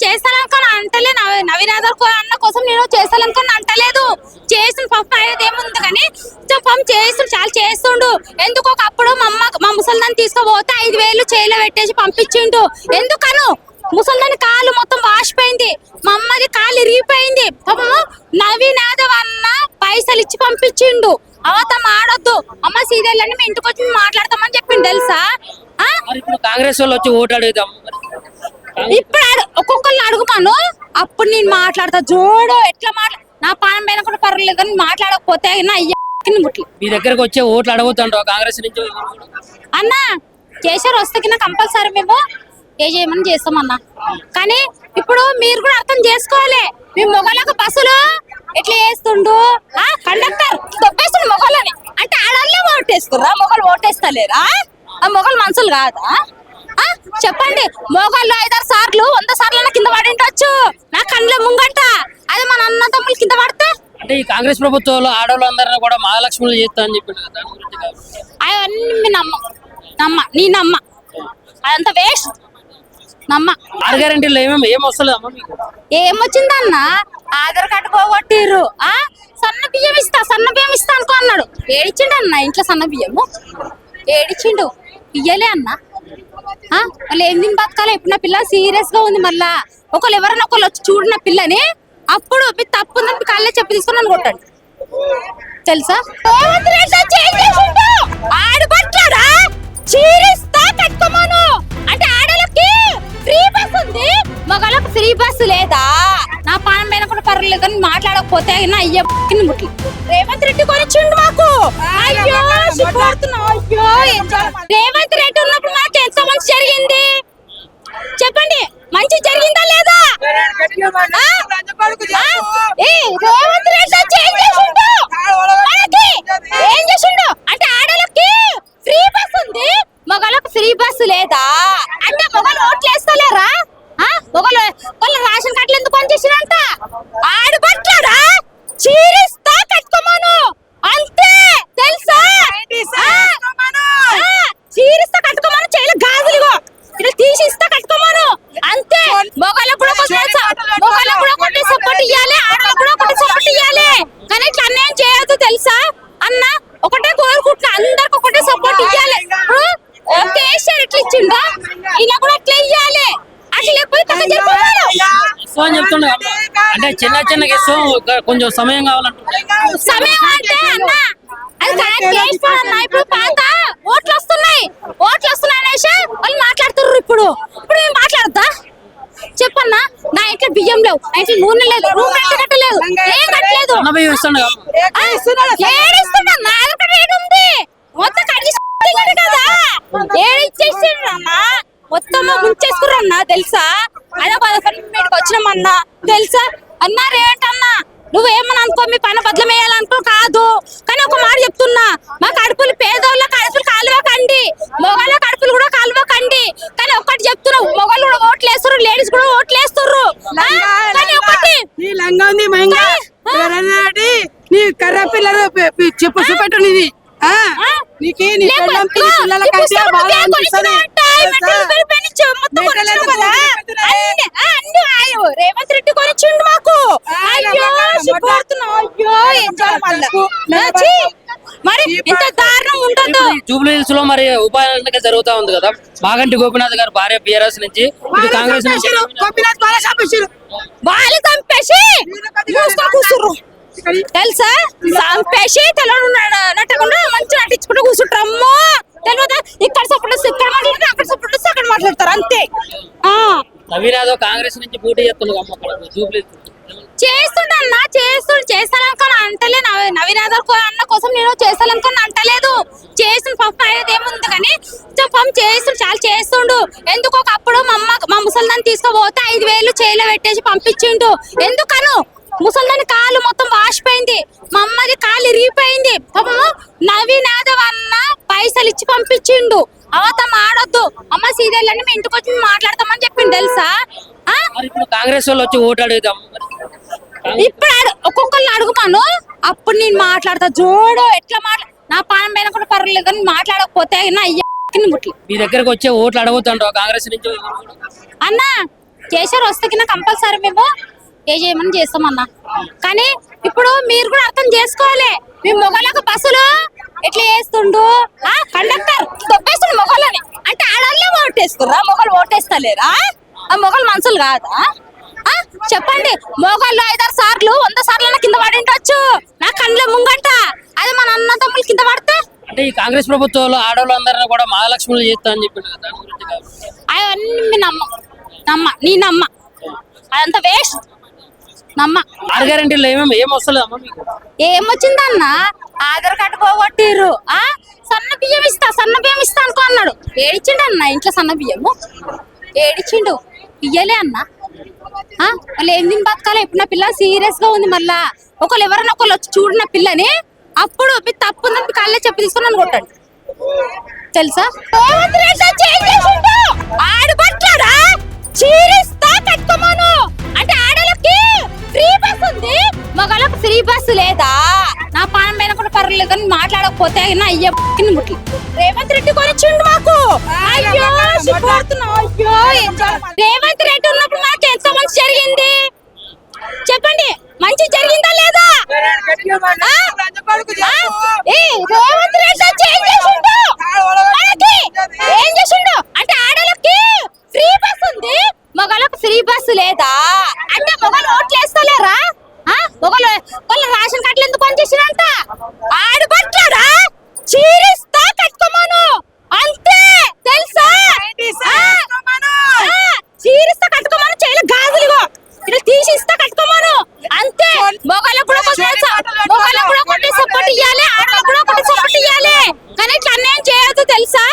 చేస్తాననుకొని అంటలే నవీన్ యాదవ్ అన్న కోసం నేను చేస్తాననుకొని అంటలేదు చేసిన పాపం అనేది ఏముంది కానీ పాపం చేస్తుండు చాలా చేస్తుండు ఎందుకు ఒకప్పుడు మా ముసల్దాన్ని తీసుకుపోతే 5,000 చేయిలో పెట్టేసి పంపించిండు ఎందుకను ముసల్దాని కాలు మొత్తం వాసిపోయింది మా అమ్మది కాలు ఇరిగిపోయింది పాపము నవీన్ యాదవ్ అన్న పైసలు ఇచ్చి పంపించిండు అవతం ఆడొద్దు అమ్మ సీరియల్ మీ ఇంటికి వచ్చి మాట్లాడతామని చెప్పిండు తెలుసా ఆ మరి ఇప్పుడు కాంగ్రెస్ వాళ్ళు వచ్చి ఓటు అడుగుదాం ఇప్పుడు ఒక్కొక్కరిని అడుగుతాను అప్పుడు నేను మాట్లాడతా జోడు ఎట్లా నా పానం పైన కూడా పర్వాలేదు కానీ మాట్లాడకపోతే నా అయ్యకి ముట్లు మీ దగ్గరకు వచ్చే ఓట్లు అడుగుతాండ్రు కాంగ్రెస్ నుంచి అన్న కేసీఆర్ వస్తే కింద కంపల్సరీ మేము ఏ చేయమని చేస్తామన్నా కానీ ఇప్పుడు మీరు కూడా అర్థం చేసుకోవాలి మీ మొగలకు బస్సులు ఎట్లా చేస్తుండు కండక్టర్ దొబ్బేస్తుండు మొగలని అంటే ఆడవాళ్ళే ఓటేస్తుర్రా మొగలు ఓటేస్తలేరా ఆ మొగలు మనుషులు కాదా చెప్పండి మోగాళ్ళు 5-6 సార్లు 100 సార్లు కింద పడి ఉండొచ్చు నా కళ్ళ ముంగట అది మన అన్న తమ్ముళ్ళు కింద పడితే అంటే ఈ కాంగ్రెస్ ప్రభుత్వంలో ఆడవాళ్ళందరినీ కూడా మహాలక్ష్ములు చేస్తా అని చెప్పిండు కదా దాని గురించి కాదు. అవన్నీ నీ నమ్మ అదంతా వేస్ట్ నమ్మ 6 గ్యారెంటీలు ఏం వస్తలేదు అమ్మ మీకు ఏమొచ్చిందన్న ఆధార్ కార్డు పోగొట్టిర్రు సన్న బియ్యం ఇస్తా అనుకో అన్నాడు ఏడిచిండు అన్న ఇంట్లో సన్న బియ్యము ఏడిచిండు ఇయ్యలే అన్న వాళ్ళు ఏం తిని బతకాలి ఇప్పుడు నా పిల్ల సీరియస్ గా ఉంది మళ్ళా ఒకళ్ళు ఎవరైనా ఒకళ్ళు వచ్చి చూడిన పిల్లని అప్పుడు మీ తప్పు ఉందని మీ కాళ్ళే చెప్పి తీసుకుని నన్ను కొట్టాడు తెలుసా ఆడబట్టాడా చీరిస్తా కట్టుకోమను అంటే ఆడలకి ఫ్రీ బస్ ఉంది మగళ్ళకి ఫ్రీ బస్ లేదా నా పానం పైన కూడా పర్వాలేదు కానీ మాట్లాడకపోతే నా అయ్య ముట్లు రేవంత్ రెడ్డి కొనిచ్చిండు మాకు అయ్యో సిగ్గుపడుతున్నావు అయ్యో రేవంత్ రెడ్డి ఉన్నప్పుడు మాకు ఎంత మంచి జరిగింది చెప్పండి మంచి జరిగిందా లేదా రేవంత్ రెడ్డి ఏం చేసిండు అంటే ఆడలకి ఫ్రీ బస్ ఉంది మగళ్ళకి ఫ్రీ బస్ లేదా అంటే మొగలు ఓట్లు వేస్తలేరా మొగలు వాళ్ళ రేషన్ కార్డులు ఎందుకు పనిచేసినంట ఆడబట్టాడా చీరిస్తా కట్టుకోమను అంతే తెలుసా చీరిస్తా కట్టుకోమను చేయలే గాజులు ఇట్లా తీసిస్తా కట్టుకోమను అంతే మొగలకు కూడా కొట్టి సపోర్ట్ ఇవ్వాలి ఆడలకు కూడా కొట్టి సపోర్ట్ ఇవ్వాలి కానీ ఇట్లా అన్యాయం చేయొద్దు తెలుసా అన్న ఒకటే కోరుకుంటున్నా అందరికి ఒకటే సపోర్ట్ ఇవ్వాలి ఇప్పుడు కేసీఆర్ ఎట్లా ఇచ్చిండో ఇలా కూడా అట్లా ఇవ్వాలి అట్లా లేకపోతే ఇస్తాం అని చెప్తుండే అంటే చిన్న ఇస్తాం కొంచెం సమయం కావాలంటే సమయం అంటే అన్న అది కరెక్ట్ చేస్తానన్న ఇప్పుడు పాత ఓట్లు వస్తున్నాయి అనేసి వాళ్ళు మాట్లాడుతుర్రు ఇప్పుడు మేము మాట్లాడద్దా చెప్పన్నా నా ఇంట్లో బియ్యం లేవు నా ఇంట్లో నూనె లేదు రూమ్ రెంట్ కట్టలేదు ఏం కట్టలేదు బియ్యం ఇస్తాడు ఏడిస్తున్నా నా దగ్గర రేట్ ఉంది మొత్తం కట్టి కదా ఏడిచ్చేసిండ్రు అన్న మొత్తం ముంచేసుకురన్నా తెలుసా అదే మీటికి వచ్చినామన్నా తెలుసా అన్నా రేట్ అన్నా నువ్వేమని అనుకో మీ పైన బదులు వేయాలనుకో కాదు కానీ ఒక మాట చెప్తున్నా మా కడుపులు పేదోళ్ళ కడుపులు కాలువకండి మొగళ్ళ కడుపులు కూడా కాలువకండి కానీ ఒక్కటి చెప్తున్నావు మొగలు కూడా ఓట్లు వేస్తారు లేడీస్ కూడా ఓట్లు వేస్తారు కానీ ఒకటి నీ లంగా ఉంది మహింగా నీ కర్ర పిల్లలు చెప్పు చూపెట్టు నీది నీకు నీ పిల్లల కంటే బాగా అనిపిస్తుంది రేవంత్ రెడ్డి కొనిచ్చిండు మాకు అయ్యో సిగ్గుపడుతున్నావు అయ్యో ఏం చేయాలి మరి ఇంత దారుణం ఉండదు జూబ్లీ హిల్స్ లో మరి ఉపాధి జరుగుతా ఉంది కదా మాగంటి గోపీనాథ్ గారు భార్య బీఆర్ఎస్ నుంచి కాంగ్రెస్ నుంచి వాళ్ళు చంపేసి కూర్చుర్రు తెలుసా చంపేసి నట్టకుండా మంచి నటించుకుంటూ కూర్చుంటారమ్మో తెలియదా ఇక్కడ సపోర్ట్ ఇక్కడ మాట్లాడతారు అక్కడ సపోర్ట్ అక్కడ మాట్లాడతారు అంతే నవీన్ యాదవ్ కాంగ్రెస్ నుంచి పోటీ చేస్తున్నాడు అమ్మ అక్కడ జూబ్లీ చేస్తుండన్నా చేస్తాననుకొని అంటలే నవీన్ యాదవ్ అన్న కోసం నేను చేస్తాననుకొని అంటలేదు చేసిన పాపం అనేది ఏముంది కానీ పాపం చేస్తుండు చాలా చేస్తుండు ఎందుకు ఒకప్పుడు మా ముసల్దాన్ని తీసుకుపోతే 5,000 చేయిలో పెట్టేసి పంపించిండు ఎందుకను ముసల్దాని కాలు మొత్తం వాసిపోయింది మా అమ్మది కాలు ఇరిగిపోయింది పాపము నవీన్ యాదవ్ అన్న పైసలు ఇచ్చి పంపించిండు అవతం ఆడొద్దు అమ్మ సీరియల్ మీ ఇంటికి వచ్చి మాట్లాడతామని చెప్పిండు తెలుసా ఆ? మరి ఇప్పుడు కాంగ్రెస్ వాళ్ళు వచ్చి ఓటు అడుగుదాం. ఇప్పుడు ఒక్కొక్కరిని అడుగుతాను, అప్పుడు నేను మాట్లాడతా. జోడు ఎట్లా నా పానం పైన కూడా పర్లేదు కానీ మాట్లాడకపోతే నా అయ్యకి ముట్లు. మీ దగ్గరకు వచ్చే ఓట్లు అడగొద్దంటావు కాంగ్రెస్ నుంచి. అన్న కేసీఆర్ వస్తే కింద కంపల్సరీ మేము ఏ చేయమని చేస్తామన్నా. కానీ ఇప్పుడు మీరు కూడా అర్థం చేసుకోవాలి, మీ మొగలకు బస్సులు ఎట్లా చేస్తుండు, కండక్టర్ దొబ్బేస్తుండు మొగలని అంటే ఆడవాళ్ళే ఓటేస్తుర్రా, మొగలు ఓటేస్తలేరా? ఆ మొగలు మనుషులు కాదా? చెప్పండి, మొగళ్ళు 5-6 సార్లు 100 సార్లు కింద పడి ఉండొచ్చు నా కళ్ళ ముంగంట. అది మన అన్న తమ్ముళ్ళు కింద పడితే అంటే ఈ కాంగ్రెస్ ప్రభుత్వంలో ఆడవాళ్ళందరినీ కూడా మహాలక్ష్ములు చేస్తా అని చెప్పిండు కదా, దాని గురించి కాదు. అవన్నీ నీ నమ్మ అదంతా వేస్ట్. నమ్మ 6 గ్యారెంటీలు ఏం వస్తలేదు అమ్మ మీకు? ఏమొచ్చిందన్న, ఆధార్ కార్డు పోగొట్టిర్రు, సన్న బియ్యం ఇస్తా అనుకో అన్నాడు. ఏడిచిండు అన్న ఇంట్లో సన్న బియ్యము, ఏడిచిండు, ఇయ్యలే అన్న. వాళ్ళు ఏం తిని బతకాలి? ఇప్పుడు నా పిల్ల సీరియస్ గా ఉంది. మళ్ళా ఒకళ్ళు ఎవరైనా ఒకళ్ళు వచ్చి చూడిన పిల్లని అప్పుడు మీ తప్పు ఉందని మీ కాళ్ళే చెప్పి తీసుకొని నన్ను కొట్టండి. తెలుసా? ఆడబట్టాడా చీరిస్తా కట్టుకోమను అంటే ఆడలకి ఫ్రీ బస్ ఉంది, మగళ్ళకి ఫ్రీ బస్సు లేదా? నా పానం పైన కూడా పర్లేదు కానీ మాట్లాడకపోతే నా అయ్య ముట్లు. రేవంత్ రెడ్డి కొనిచ్చిండు మాకు. అయ్యో అయ్యో, రేవంత్ రెడ్డి ఉన్నప్పుడు మాకు ఎంత మంచి జరిగింది చెప్పండి. మంచి జరిగిందా లేదా? రేవంత్ రెడ్డి ఏం చేసిండు అంటే ఆడలకి ఫ్రీ బస్ ఉంది, మగళ్ళకి ఫ్రీ బస్సు లేదా? అంటే మొగలు ఓట్లు వేస్తలేరా? మొగలు వాళ్ళ రేషన్ కార్డులు ఎందుకు పనిచేసినంట? ఆడబట్టాడా చీరిస్తా కట్టుకోమను అంతే, తెలుసా? చీరిస్తా కట్టుకోమను, చేయలే గాజులుగో ఇలా తీసిస్తా కట్టుకోమను అంతే. మొగలకు కూడా ఒకటి సపోర్ట్ ఇవ్వాలి, ఆడలకు కూడా ఒకటి సపోర్ట్ ఇవ్వాలి. కానీ ఇట్లా అన్యాయం చేయొద్దు తెలుసా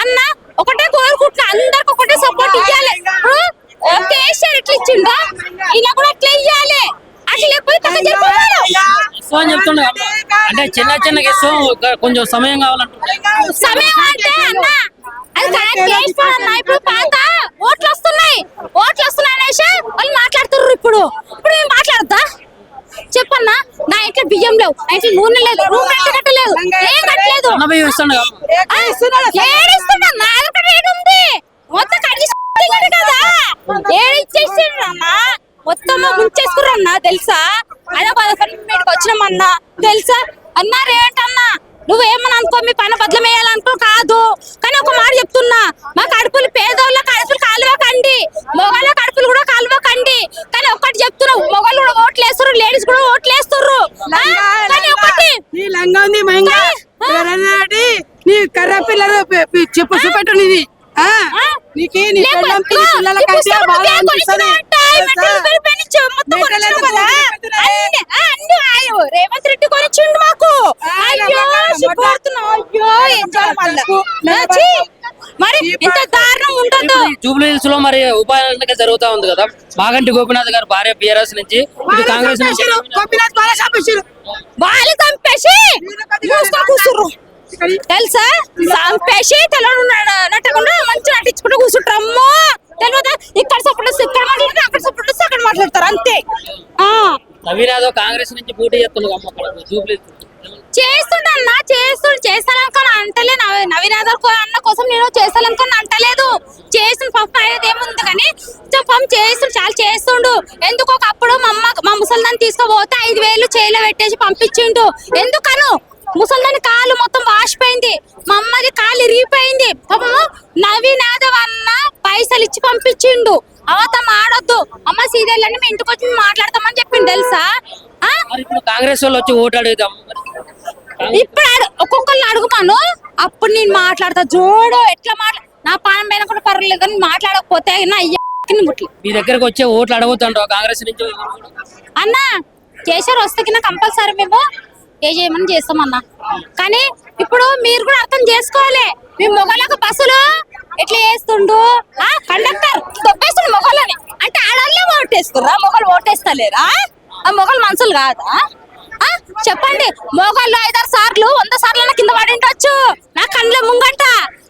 అన్న. ఒకటే కోరుకుంటున్నా, అందరికి ఒకటే సపోర్ట్ ఇవ్వాలి. కేసీఆర్ ఎట్లా ఇచ్చిండో ఇలా కూడా అట్లా ఇవ్వాలి. అట్లా లేకపోతే అని చెప్తుండే అంటే చిన్న కేసు కొంచెం సమయం కావాలంటే సమయం అంటే అన్న అది కరెక్ట్ చేస్తాడు అన్న. ఇప్పుడు పాత ఓట్లు వస్తున్నాయి అనేసి వాళ్ళు మాట్లాడుతుర్రు. ఇప్పుడు మేము మాట్లాడద్దా చెప్పన్నా? నా ఇంట్లో బియ్యం లేవు, నా ఇంట్లో నూనె లేదు, రూమ్ రెంట్ కట్టలేదు, ఏం కట్టలేదు. ఏడిస్తున్నా ఉంది మొత్తం కదా, ఏడిచ్చేసిండ్రు అన్న, మొత్తం ముంచేసుకురన్నా తెలుసా? అదే మీటికి వచ్చినామన్నా తెలుసా అన్నారేంటన్నా? నువ్వేమని అనుకో, మీ పైన బదులు వేయాలనుకో కాదు, కానీ ఒక మాట చెప్తున్నా, మా కడుపులు పేదోళ్ళ కడుపులు కాలువకండి, మొగళ్ళ కడుపులు కూడా కాలువకండి. కానీ ఒకటి చెప్తున్నావు, మొగళ్ళు కూడా ఓట్లు వేస్తారు, లేడీస్ కూడా ఓట్లు వేస్తారు. కానీ ఒకటి నీ కర్ర పిల్లలు చెప్పు చూపెట్టు నీది. నీకు నీ పిల్లల కంటే బాగా అనిపిస్తుంది. రేవంత్ రెడ్డి కొనిచ్చిండు మాకు. మరి ఇంత దారుణం ఉండదు. జూబ్లీ హిల్స్ లో మరి ఉపాధి జరుగుతా ఉంది కదా, మాగంటి గోపినాథ్ గారు భార్య బీఆర్ఎస్ నుంచి కాంగ్రెస్ నుంచి వాళ్ళు చంపేసి కూర్చుర్రు తెలుసా? చంపేసి నట్టకుండా మంచి నటించుకుంటూ కూర్చుంటారమ్మో తెలియదా? ఇక్కడ సపోర్ట్ ఇక్కడ మాట్లాడతారు, అక్కడ సపోర్ట్ అక్కడ మాట్లాడతారు అంతే. నవీన్ యాదవ్ కాంగ్రెస్ నుంచి పోటీ చేస్తుండన్నా చేస్తాననుకొని అంటలే. నవీన్ యాదవ్ అన్న కోసం నేను చేస్తాననుకొని అంటలేదు. చేసిన పాపం ఏముంది కానీ పాపం చేస్తుండు, చాలా చేస్తుండు. ఎందుకు ఒకప్పుడు మా ముసలిదాన్ని తీసుకోపోతే 5,000 చేయిలో పెట్టేసి పంపించిండు. ఎందుకను? ముసలిదాని కాలు మొత్తం వాసిపోయింది, మా అమ్మది కాలు ఇరిగిపోయింది. పాపము నవీన్ యాదవ్ అన్న పైసలు ఇచ్చి పంపించిండు. అవతం ఆడొద్దు అమ్మ, సీరియల్ అని మీ ఇంటికి వచ్చి మాట్లాడతామని చెప్పిండు తెలుసా? కాంగ్రెస్ వాళ్ళు వచ్చి ఓటు అడుగుదాం. ఇప్పుడు ఒక్కొక్కరిని అడుగుతాను, అప్పుడు నేను మాట్లాడతా. జోడు ఎట్లా నా పానం పైన కూడా పర్లేదు కానీ మాట్లాడకపోతే నా అయ్యకి ముట్లు. మీ దగ్గరకు వచ్చే ఓట్లు అడగొద్దంటావు కాంగ్రెస్ నుంచి. అన్న కేసీఆర్ వస్తే కింద కంపల్సరీ మేము ఏ చేయమని చేస్తామన్నా. కానీ ఇప్పుడు మీరు కూడా అర్థం చేసుకోవాలి, మీ మొగలకు బస్సులు ఎట్లా చేస్తుండు, కండక్టర్ దొబ్బేస్తుండు మొగలని అంటే ఆడవాళ్ళే ఓటేస్తుర్రా, మొగలు ఓటేస్తలేరా? ఆ మొగలు మనుషులు కాదా? చెప్పండి, మొగళ్ళు 5-6 సార్లు 100 సార్లు కింద పడి ఉండొచ్చు నా కళ్ళ ముంగంట.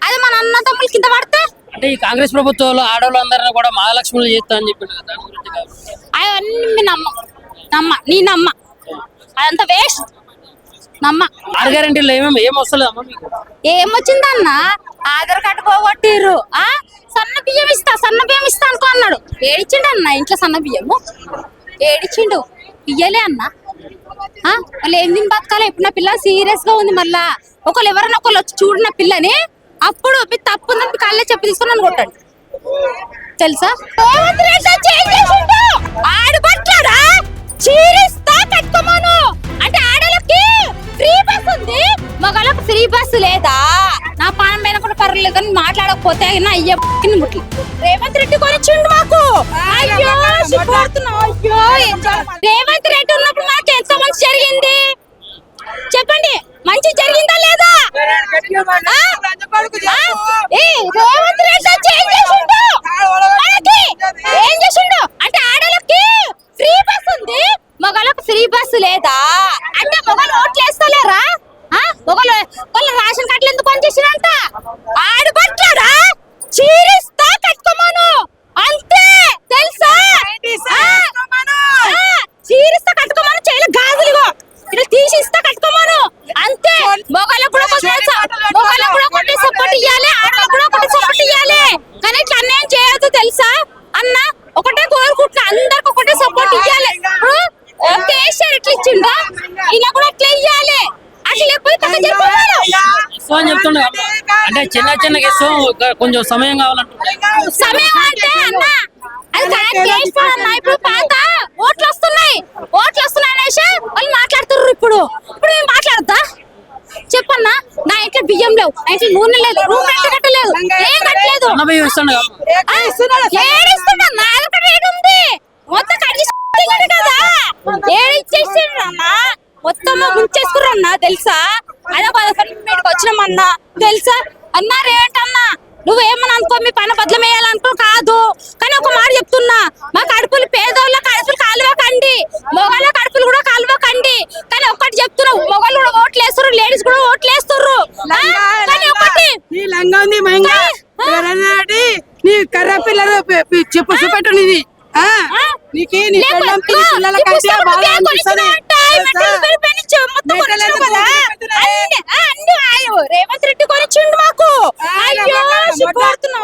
అది మన అన్న తమ్ముళ్ళు కింద పడితే అంటే ఈ కాంగ్రెస్ ప్రభుత్వంలో ఆడవాళ్ళందరినీ కూడా మహాలక్ష్ములు చేస్తా అని చెప్పిండు కదా, దాని గురించి కాదు. అవన్నీ నీ నమ్మ అదంతా వేస్ట్ నమ్మ. ఆరు గ్యారెంటీలో ఏం వస్తలేదు అమ్మ మీకు? ఏమొచ్చిందన్న ఆధార్ కార్డు పోగొట్టిర్రు సన్న బియ్యం ఇస్తా అనుకో అన్నాడు. ఏడిచ్చిండు అన్న ఇంట్లో సన్న బియ్యము ఏడిచ్చిండు ఇయ్యలే అన్న. వాళ్ళు ఏం తిని బతకాలి? ఇప్పుడు నా పిల్ల సీరియస్ గా ఉంది. మళ్ళా ఒకళ్ళు ఎవరైనా ఒకళ్ళు వచ్చి చూడు నా పిల్లని, అప్పుడు మీ తప్పు ఉందని మీ కాళ్ళే చెప్పి తీసుకొని నన్ను కొట్టండి. తెలుసా ఆడబట్టాడా చీరిస్తా కట్టుకోమను అంటే ఆడలకి ఫ్రీ బస్ ఉంది, మగళ్ళకి ఫ్రీ బస్ లేదా? నా పానం పైన కూడా పర్లేదు కానీ మాట్లాడకపోతే నా అయ్య ముట్లు రేవంత్ రెడ్డి కొనిచ్చిండు మాకు. అయ్యో సిగ్గుపడుతున్నా. అయ్యో రేవంత్ రెడ్డి ఉన్నప్పుడు మాకు ఎంత మంచి జరిగింది చెప్పండి. మంచి జరిగిందా లేదా? రేవంత్ రెడ్డి ఏం చేసిండు అంటే ఆడలకి ఫ్రీ బస్ ఉంది, మగళ్ళకి ఫ్రీ బస్ లేదా? అంటే మొగలు ఓట్లు వేస్తలేరా? వాళ్ళు రేషన్ కార్డులు ఎందుకు పని చేసినంట? ఆడబట్టాడా చీరిస్తా కట్టుకోమను అంతే తెలుసా? చీరిస్తా కట్టుకోమను చేయలే గాజులుగో ఇట్లా తీసి ఇస్తా కట్టుకోమను అంతే. మొగలకు కూడా ఒకటి సపోర్ట్ ఇవ్వాలి, ఆడలకు కూడా ఒకటి సపోర్ట్ ఇవ్వాలి. కానీ ఇట్లా అన్యాయం చేయొద్దు తెలుసా అన్న. ఒకటే కోరుకుంటున్నా అందరికి ఒకటే సపోర్ట్ ఇవ్వాలి. కేసీఆర్ ఎట్లా ఇచ్చిండో ఈయన కూడా అట్లా ఇవ్వాలి. అట్లా లేకపోతే ఇస్తాం అని చెప్తుండే అంటే చిన్న ఇస్తాం, కొంచెం సమయం కావాలంటే సమయం అంటే అన్న అది అన్న. ఇప్పుడు పాత ఓట్లు వస్తున్నాయి అనేసి వాళ్ళు మాట్లాడుతుర్రు. ఇప్పుడు మేము మాట్లాడతా చెప్పన్నా? నా ఇంట్లో బియ్యం లేవు, నా ఇంట్లో నూనె లేదు, రూమ్ రెంట్ కట్టలేదు, ఏం కట్టలేదు. ఏడిస్తున్నా ఉంది మొత్తం కడిగి కదా ఏడిచ్చేసిండ్రు అన్న. మొత్తం ముంచేసుకురన్నా తెలుసా? అయినా మీటికి వచ్చినామన్నా తెలుసా అన్నా. రేటన్నా నువ్వేమని అనుకో, మీ పైన బదులు వేయాలనుకో కాదు, కానీ ఒక మాట చెప్తున్నా, మా కడుపులు పేదోళ్ళ కడుపులు కాలువకండి, మొగళ్ళ కడుపులు కూడా కాలువకండి. కానీ ఒకటి చెప్తున్నావు, మొగలు కూడా ఓట్లు వేస్తారు, లేడీస్ కూడా ఓట్లు వేస్తారు. కానీ ఒకటి నీ లంగా ఉంది నీ కర్ర పిల్లలు చెప్పు చూపెట్టు నీది. నీకు నీ పిల్లల కంటే బాగా అనిపిస్తుంది. రేవంత్ రెడ్డి కొనిచ్చిండు మాకు. అయ్యో సిగ్గుపడుతున్నా.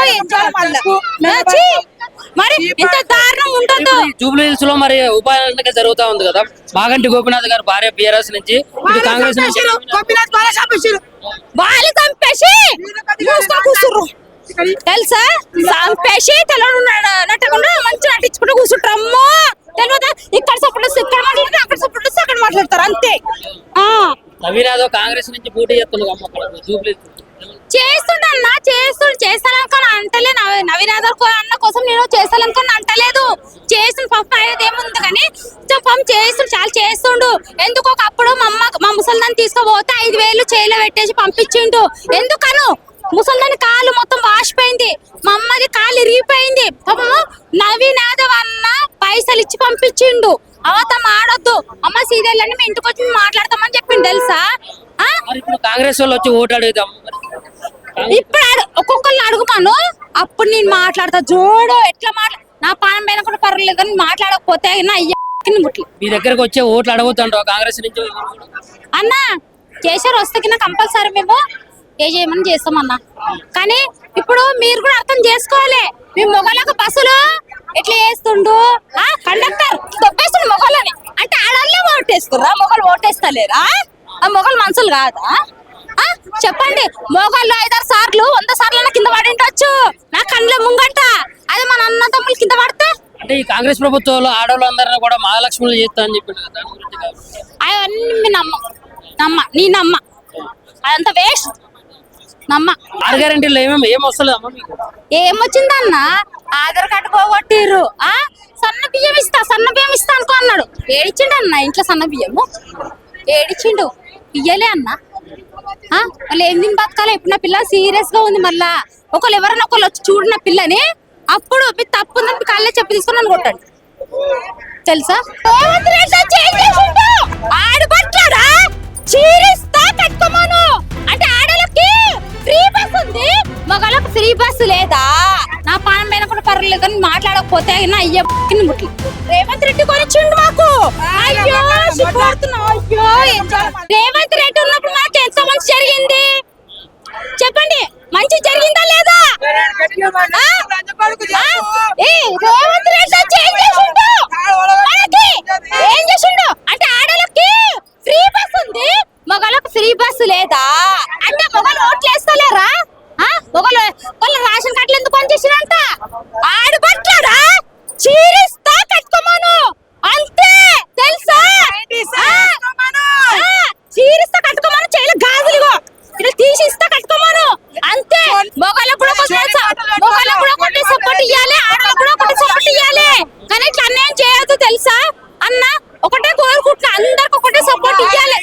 అయ్యో మరి ఇంత దారుణం ఉండదు. జూబ్లీ హిల్స్ లో మరి ఉపాధి జరుగుతా ఉంది కదా, మాగంటి గోపినాథ్ గారు భార్య బీఆర్ఎస్ నుంచి ఇటు కాంగ్రెస్ నుంచి వాళ్ళు చంపేసి కూర్చుర్రు తెలుసా? చంపేసి తెలవడు నట్టకుండా మంచి నటించుకుంటూ కూర్చుంటారమ్మో తెలియదా? ఇక్కడ సపోర్ట్ ఇక్కడ మాట్లాడతారు, అక్కడ సపోర్ట్ అక్కడ మాట్లాడతారు అంతే. నవీన్ యాదవ్ కాంగ్రెస్ నుంచి పోటీ చేస్తున్నారు జూబ్లీ చేస్తుండన్నా చేస్తాననుకొని అంటలే. నవీన్ యాదవ్ అన్న కోసం నేను చేస్తాననుకొని అంటలేదు. చేసిన పాపం అనేది ఏముంది కానీ పాపం చాలా చేస్తుండు. ఎందుకు ఒకప్పుడు మా ముసల్దాన్ని తీసుకుపోతే 5,000 చేయిలో పెట్టేసి పంపించిండు. ఎందుకను ముసల్దాని కాలు మొత్తం వాసిపోయింది, మా అమ్మది కాలు ఇరిగిపోయింది. పాపము నవీన్ యాదవ్ అన్న పైసలు ఇచ్చి పంపించిండు. అవతం ఆడొద్దు అమ్మ సీరియల్ అని మీ ఇంటికి వచ్చి మాట్లాడతామని చెప్పిండు తెలుసా? కాంగ్రెస్ వాళ్ళు వచ్చి ఓటు అడుగుతాం. ఇప్పుడు ఒక్కొక్కరిని అడుగుతాను, అప్పుడు నేను మాట్లాడతా. జోడు ఎట్లా నా పానం పైన కూడా పర్లేదు కానీ మాట్లాడకపోతే నా ముట్లు మీ దగ్గరకు వచ్చే ఓట్లు అడుగుతాంటావు కాంగ్రెస్ నుంచి అన్న. కేసీఆర్ వస్తే కింద కంపల్సరీ మేము చేయమని చేస్తామన్నా. కానీ ఇప్పుడు మీరు కూడా అర్థం చేసుకోవాలి, మీ మొగలకు బస్సులు ఎట్లా చేస్తుండు కండక్టర్ దొబ్బేస్తుండు మొగలని. అంటే ఆడవాళ్ళే ఓటేస్తుర్రా, మొగలు ఓటేస్తలేరా? ఆ మొగలు మనుషులు కాదా? చెప్పండి. మొగళ్ళు 5-6 సార్లు 100 సార్లు కింద పడి ఉండొచ్చు నా కళ్ళ ముంగంట. అదే మన అన్న తమ్ముళ్ళు కింద పడితే అంటే ఈ కాంగ్రెస్ ప్రభుత్వంలో ఆడవాళ్ళందరినీ కూడా మహాలక్ష్ములు చేస్తా అని చెప్పిండు కదా, దాని గురించి కాదు. అవన్నీ నీ నమ్మ అదంతా వేస్ట్ నమ్మ. ఆరు గ్యారెంటీలో ఏం వస్తలేదు అమ్మ మీకు? ఏమొచ్చిందన్న ఆధార్ కార్డు పోగొట్టిర్రు సన్న బియ్యం ఇస్తా అనుకో అన్నాడు. ఏడిచ్చిండు అన్న ఇంట్లో సన్న బియ్యము ఏడిచ్చిండు ఇయ్యలే అన్న. వాళ్ళు ఏం తిని బతకాలి? ఇప్పుడు నా పిల్ల సీరియస్ గా ఉంది. మళ్ళా ఒకళ్ళు ఎవరైనా ఒకళ్ళు వచ్చి చూడు నా పిల్లని, అప్పుడు మీ తప్పు ఉందని మీ కాళ్ళే చెప్పి తీసుకొని నన్ను కొట్టండి. తెలుసా? ఆడబట్టాడా చీరిస్తా కట్టుకోమను అంటే ఆడలకి ఫ్రీ బస్ ఉంది, మగళ్ళకి ఫ్రీ బస్ లేదు. మాట్లాడకపోతే నా అయ్య ముట్లు రేవంత్ రెడ్డి కొనిచ్చిండు మాకు. అయ్యో సిగ్గుపడుతున్నా. అయ్యో రేవంత్ రెడ్డి ఉన్నప్పుడు మాకు ఎంత మంచి జరిగింది చెప్పండి. మంచి జరిగిందా లేదా? రేవంత్ రెడ్డి వచ్చి ఏం చేసిండు మనకి? ఏం చేసిండు అంటే ఆడలకి ఫ్రీ బస్ ఉంది, మగళ్ళకి ఫ్రీ బస్ లేదా? అంటే మగలు ఓట్లు వేస్తలేరా? మగలు వాళ్ళ రేషన్ కార్డులు ఎందుకు పనిచేసినంట? ఆడబట్టారా? చీరిస్తా కట్టుకోమను అంతే తెలుసా? చీరిస్తా కట్టుకోమను, చేయలే గాజులుగో ఇట్లా తీసి ఇస్తా కట్టుకోమను అంతే. మొగలకు కూడా ఒకటి సపోర్ట్ ఇవ్వాలి, ఆడలకు కూడా ఒకటి సపోర్ట్ ఇవ్వాలి. కానీ ఇట్లా అన్యాయం చేయొద్దు తెలుసా అన్న. ఒకటే కోరుకుంటున్నా, అందరికి ఒకటే సపోర్ట్ ఇవ్వాలి.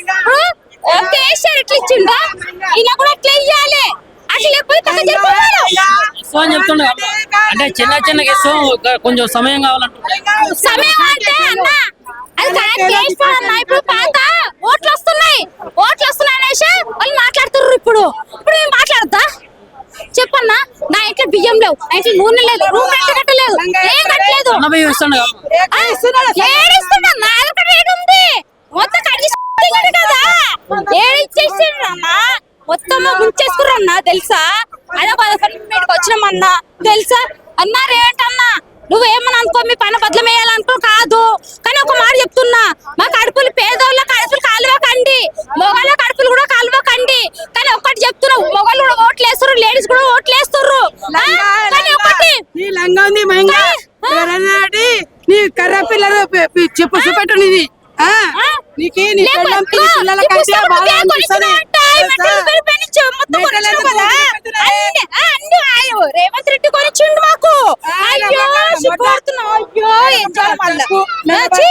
కేసీఆర్ ఎట్లా ఇచ్చిండో ఈయన కూడా అట్లా ఇవ్వాలి. అట్లా లేకపోతే ఇస్తాం అని చెప్తుండే అంటే చిన్న ఇస్తాం, కొంచెం సమయం కావాలంటే. సమయం అంటే అన్న అది కరెక్ట్ చేస్తాను అన్న. ఇప్పుడు పాత ఓట్లు వస్తున్నాయి అనేసి వాళ్ళు మాట్లాడుతుర్రు. ఇప్పుడు నేను మాట్లాడతా చెప్పన్నా. నా ఇంట్లో బియ్యం లేవు, నా ఇంట్లో నూనె లేదు, రూమ్ రెంట్ కట్టలేదు, ఏం కట్టలేదు. ఏడిస్తున్నా నా దగ్గర రేట్ ఉంది మొత్తం కడిగి కదా ఏడిచ్చేసిండ్రు అన్న. మొత్తం ముంచేసుకురన్నా తెలుసా? అదే మీటికి వచ్చినామన్నా తెలుసా అన్నా. రేటన్నా నువ్వేమని అనుకో, మీ పని బదులు వేయాలనుకో కాదు. కానీ ఒక మాట చెప్తున్నా, మా కడుపులు పేదోళ్ళ కడుపులు కాలువకండి, మొగళ్ళ కడుపులు కూడా కాలువకండి. కానీ ఒక్కటి చెప్తున్నా, మొగళ్ళు కూడా ఓట్లు వేస్తారు, లేడీస్ కూడా ఓట్లు వేస్తారు. కానీ ఒకటి నీ లంగా ఉంది మహింగా నీ కర్ర పిల్లలు చెప్పు చూపెట్టు నీది. నీకు నీ పిల్లల కంటే బాగా అనిపిస్తుంది. రేవంత్ రెడ్డి కొనిచ్చిండు మాకు. అయ్యో సిగ్గుపడుతున్నా. అయ్యో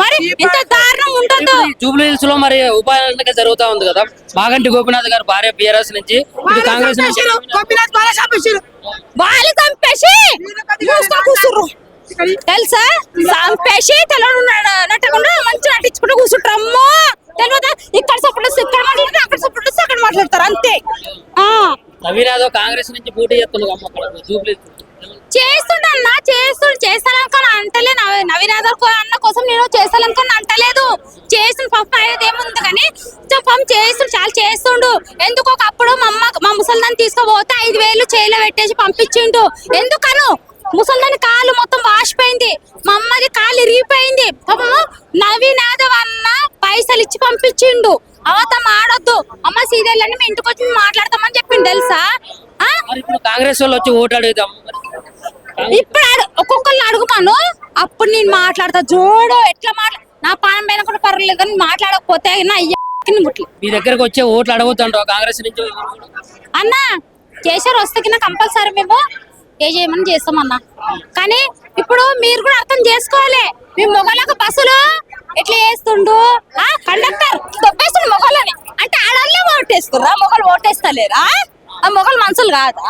మరి ఇంత దారుణం ఉండదు. జూబ్లీ హిల్స్ లో మరి ఉపాధి ఎన్నిక జరుగుతా ఉంది కదా. మాగంటి గోపినాథ్ గారు భార్య బీఆర్ఎస్ నుంచి ఇటు కాంగ్రెస్ నుంచి వాళ్ళు చంపేసి కూర్చుర్రు తెలుసా? చంపేసి నట్టకుండా మంచి నటించుకుంటూ కూర్చుంటారమ్మో తెలియదా? ఇక్కడ సపోర్ట్ ఇక్కడ మాట్లాడతారు, అక్కడ సపోర్ట్ అక్కడ మాట్లాడతారు అంతే. నవీన్ యాదవ్ కాంగ్రెస్ నుంచి పోటీ చేస్తున్నారు జూబ్లీ చేస్తుండన్నా చేస్తాననుకొని అంటలే. నవీన్ యాదవ్ అన్న కోసం నేను చేస్తాననుకొని అంటలేదు. చేసిన పాపం అనేది ఏముంది కానీ పాపం చేస్తుండు, చాలా చేస్తుండు. ఎందుకు ఒకప్పుడు మా ముసలిదాన్ని తీసుకుపోతే 5,000 చేయిలో పెట్టేసి పంపించిండు. ఎందుకను ముసలిదాని కాలు మొత్తం వాసిపోయింది, మా అమ్మది కాలు ఇరిగిపోయింది. పాపము నవీన్ యాదవ్ అన్న పైసలు ఇచ్చి పంపించిండు. అవతం ఆడొద్దు అమ్మ సీరియల్ మీ ఇంటికి వచ్చి మాట్లాడతామని చెప్పిండు తెలుసా? కాంగ్రెస్ వాళ్ళు వచ్చి ఓటు అడుగుదాం. ఇప్పుడు ఒక్కొక్కరిని అడుగుతాను, అప్పుడు నేను మాట్లాడతా. జోడు ఎట్లా నా పానం పైన కూడా పర్లేదు కానీ మాట్లాడకపోతే నా ముట్లు మీ దగ్గరకు వచ్చే ఓట్లు అడుగుతాంటావు కాంగ్రెస్ నుంచి అన్న. కేసీఆర్ వస్తే కంపల్సరీ మేము ఏ చేయమని చేస్తామన్నా. కానీ ఇప్పుడు మీరు కూడా అర్థం చేసుకోవాలి, మీ మొగలకు బస్సులు ఎట్లా చేస్తుండు. కండక్టర్ దొబ్బేస్తుండు మొగలని అంటే ఆడవాళ్ళే ఓటేస్తుర్రా? మొగలు ఓటేస్తలేరా? ఆ మొగలు మనుషులు కాదా?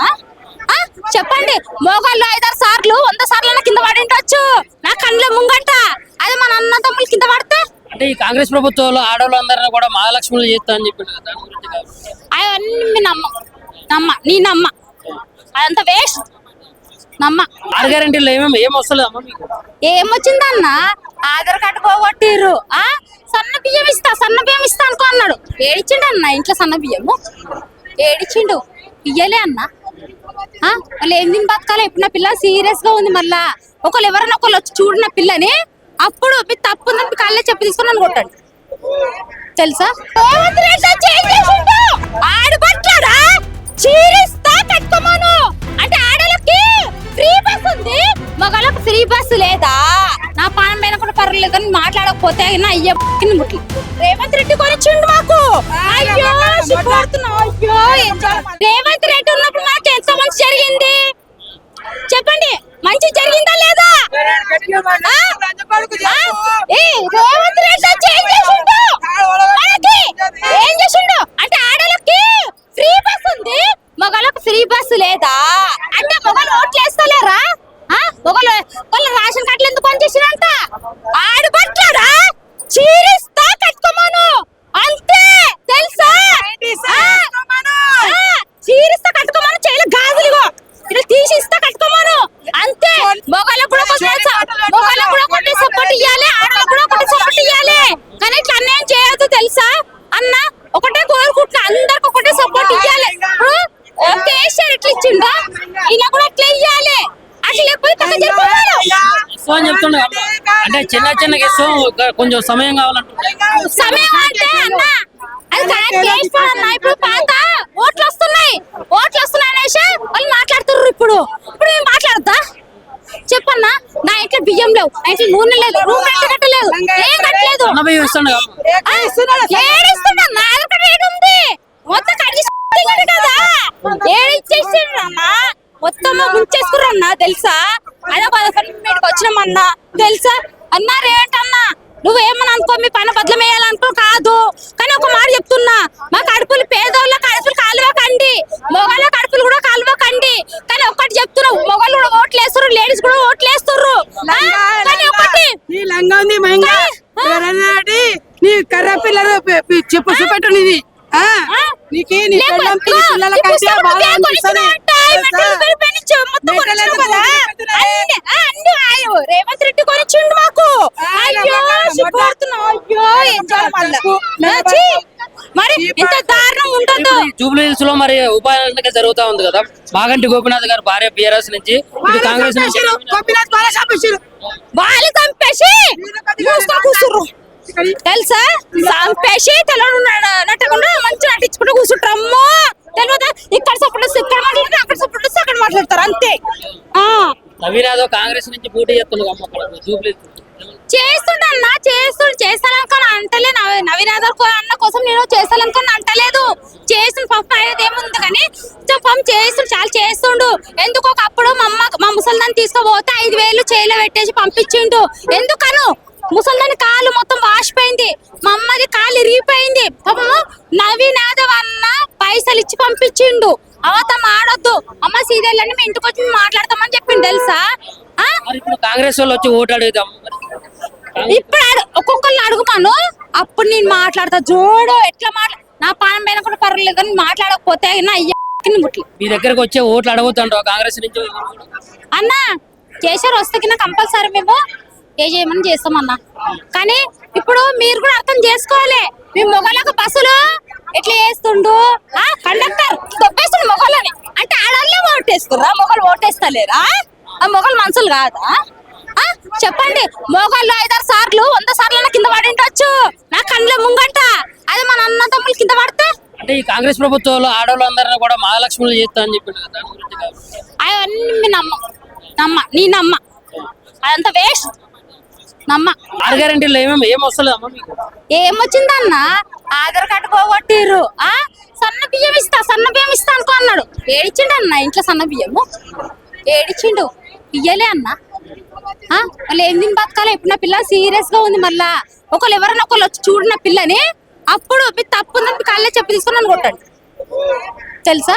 చెప్పండి. మొగళ్ళు 5-6 సార్లు 100 సార్లు కింద పడి ఉండొచ్చు నా కళ్ళ ముంగట. అది మన అన్న తమ్ముళ్ళు కింద పడితే అంటే ఈ కాంగ్రెస్ ప్రభుత్వంలో ఆడవాళ్ళందరినీ కూడా మహాలక్ష్ములు చేస్తా అని చెప్పిండు కదా. అవన్నీ నీ నమ్మ అదంతా వేస్ట్. నమ్మ 6 గ్యారెంటీలు ఏం వస్తలేదు అమ్మ మీకు? ఏమొచ్చిందన్న? ఆధార్ కార్డు పోగొట్టిర్రు. సన్న బియ్యం ఇస్తా అనుకో అన్నాడు. ఏడిచ్చిండు అన్న ఇంట్లో సన్న బియ్యము ఏడిచ్చిండు, ఇయ్యలే అన్న. వాళ్ళు ఏం తిని బతకాలి? ఇప్పుడు నా పిల్ల సీరియస్ గా ఉంది. మళ్ళా ఒకళ్ళు ఎవరైనా ఒకళ్ళు వచ్చి చూడు నా పిల్లని, అప్పుడు మీ తప్పు ఉందని మీ కాళ్ళే చెప్పి తీసుకుని నన్ను కొట్టండి తెలుసా? ఆడబట్టారా? చీరిస్తా కట్టుకోమను అంటే ఆడలకి ఫ్రీ బస్ ఉంది, మగళ్ళకి ఫ్రీ బస్ లేదా? నా పానం పైన కూడా పర్లేదు కానీ మాట్లాడకపోతే నా అయ్య ముట్లు రేవంత్ రెడ్డి కొనిచ్చిండు మాకు. అయ్యో సిగ్గుపడుతున్నా. అయ్యో రేవంత్ రెడ్డి ఉన్నప్పుడు మాకు ఎంత మంచి జరిగింది చెప్పండి. మంచి జరిగిందా లేదా? రేవంత్ రెడ్డి వచ్చి ఏం చేసిండు మనకి? ఏం చేసిండు అంటే ఆడలకి ఫ్రీ బస్ ఉంది, మగళ్ళకి ఫ్రీ బస్ లేదా? అంటే మొగలు ఓట్లు వేస్తలేరా? మొగలు వాళ్ళ రేషన్ కార్డులు ఎందుకు పనిచేసినంట? ఆడబట్టారా? చీరిస్తా కట్టుకోమను అంతే తెలుసా? చిన్న చిన్నగా ఇస్తాం కొంచెం సమయం కావాలంటే సమయం అంటే అన్న అది కరెక్ట్ చేసుకోవాలన్నా. ఇప్పుడు పాత ఓట్లు వస్తున్నాయి అనేసి వాళ్ళు మాట్లాడుతుర్రు. ఇప్పుడు ఏం మాట్లాడతా చెప్పన్నా? నా ఇంట్లో బియ్యం లేవు, నా ఇంట్లో నూనె లేదు, రూమ్ రెంట్ కట్టలేదు, ఏం కట్టలేదు. అన్న బియ్యం ఇస్తాను ఏడిస్తున్నా? నాది ఒక రేట్ ఉంది, మొత్తం కడిగి కదా ఏడిచ్చేసిండ్రన్నా, మొత్తం ముంచేసుకురన్నా తెలుసా? అదే మీటికి వచ్చినామన్నా తెలుసా అన్నా? రేటన్నా నువ్వేమని అనుకో, మీ పని బదులు వేయాలనుకో కాదు, కానీ ఒక మాట చెప్తున్నా, మా కడుపులు పేదోళ్ళ కడుపులు కాలువకండి, మొగళ్ళ కడుపులు కూడా కాలువకండి. కానీ ఒక్కటి చెప్తున్నావు, మొగళ్ళు కూడా ఓట్లు వేస్తారు, లేడీస్ కూడా ఓట్లు వేస్తారు. కానీ ఒకటి నీ లంగా ఉంది మహింగా నీ కర్ర పిల్లలు చెప్పు చూపెట్టు నీది. నీకు నీ పెళ్ళాం పిల్లల కంటే బాగా అనిపిస్తుంది. రేవంత్ రెడ్డి కొనిచ్చిండు మాకు. అయ్యో సిగ్గుపడుతున్నావు. అయ్యో ఏం చేయాలి మరి ఇంత దారుణం ఉండదు. జూబ్లీ హిల్స్ లో మరి ఉపాధి ఎన్నిక జరుగుతా ఉంది కదా, మాగంటి గోపీనాథ్ గారు భార్య బీఆర్ఎస్ నుంచి ఇటు కాంగ్రెస్ నుంచి వాళ్ళు చంపేసి కూర్చుర్రు తెలుసా? చంపేసి నట్టకుండా మంచి నటించుకుంటూ కూర్చుంటారమ్మో తెలియదా? ఇక్కడ సపోర్ట్ ఇక్కడ మాట్లాడతారు, అక్కడ సపోర్ట్ అక్కడ మాట్లాడతారు అంతే. నవీన్ యాదవ్ కాంగ్రెస్ నుంచి పోటీ చేస్తున్నారు జూబ్లీ చేస్తానన్నా చేస్తాననుకొని అంటలే. నవీన్ యాదవ్ అన్న కోసం నేను చేస్తాననుకొని అంటలేదు. చేసిన పాపం అనేది ఏముంది కానీ పాపం చేస్తుండు, చాలా చేస్తుండు. ఎందుకు ఒకప్పుడు మా ముసలిదాన్ని తీసుకుపోతే 5,000 చేయిలో పెట్టేసి పంపించిండు. ఎందుకను? ముసలిదాని కాలు మొత్తం వాసిపోయింది, మా అమ్మది కాలు ఇరిగిపోయింది. పాపము నవీన్ యాదవ్ అన్న పైసలు ఇచ్చి పంపించిండు. అవతం ఆడొద్దు అమ్మ, సీరియల్ మీ ఇంటికి వచ్చి మాట్లాడతామని చెప్పిండు తెలుసా? కాంగ్రెస్ వాళ్ళు వచ్చి ఓటు అడుగుదాం. ఇప్పుడు ఒక్కొక్కరిని అడుగుతాను, అప్పుడు నేను మాట్లాడతా. జోడు ఎట్లా నా పానం పైన కూడా పర్వాలేదు కానీ మాట్లాడకపోతే నా ముట్లు మీ దగ్గరకు వచ్చే ఓట్లు అడుగుతాండ్రు కాంగ్రెస్ నుంచి అన్న. కేసీఆర్ వస్తే కంపల్సరీ మేము ఏ చేయమని చేస్తామన్నా. కానీ ఇప్పుడు మీరు కూడా అర్థం చేసుకోవాలి, మీ మొగలకు బస్సులు ఎట్లా చేస్తుండు, కండక్టర్ దొబ్బేస్తుండు మొగలని అంటే ఆడవాళ్ళే ఓటేస్తుర్రా? మొగలు ఓటేస్తలేరా? ఆ మొగలు మనుషులు కాదా? చెప్పండి, మొగళ్ళు 5-6 సార్లు 100 సార్లు కింద పడి ఉండొచ్చు నా కళ్ళ ముంగట. అది మన అన్న తమ్ముళ్ళు కింద పడితే అంటే ఈ కాంగ్రెస్ ప్రభుత్వంలో ఆడవాళ్ళందరినీ కూడా మహాలక్ష్ములు చేస్తా అని చెప్పిండు కదా, అవన్నీ నీ నమ్మ అదంతా వేస్ట్. నమ్మ 6 గ్యారెంటీలు ఏం వస్తలేదు అమ్మ మీకు? ఏమొచ్చిందన్న? ఆధార్ కార్డు పోగొట్టిర్రు. సన్న బియ్యం ఇస్తా అనుకో అన్నాడు. ఏడిచిండు అన్న ఇంట్లో సన్న బియ్యము ఏడిచిండు, ఇయ్యలే అన్న. వాళ్ళు ఏం తిని బతకాలి? ఇప్పుడు నా పిల్ల సీరియస్ గా ఉంది. మళ్ళా ఒకళ్ళు ఎవరైనా ఒకళ్ళు వచ్చి చూడు నా పిల్లని, అప్పుడు తప్పు ఉందని కళ్ళే చెప్పి తీసుకుని నన్ను కొట్టాడు తెలుసా?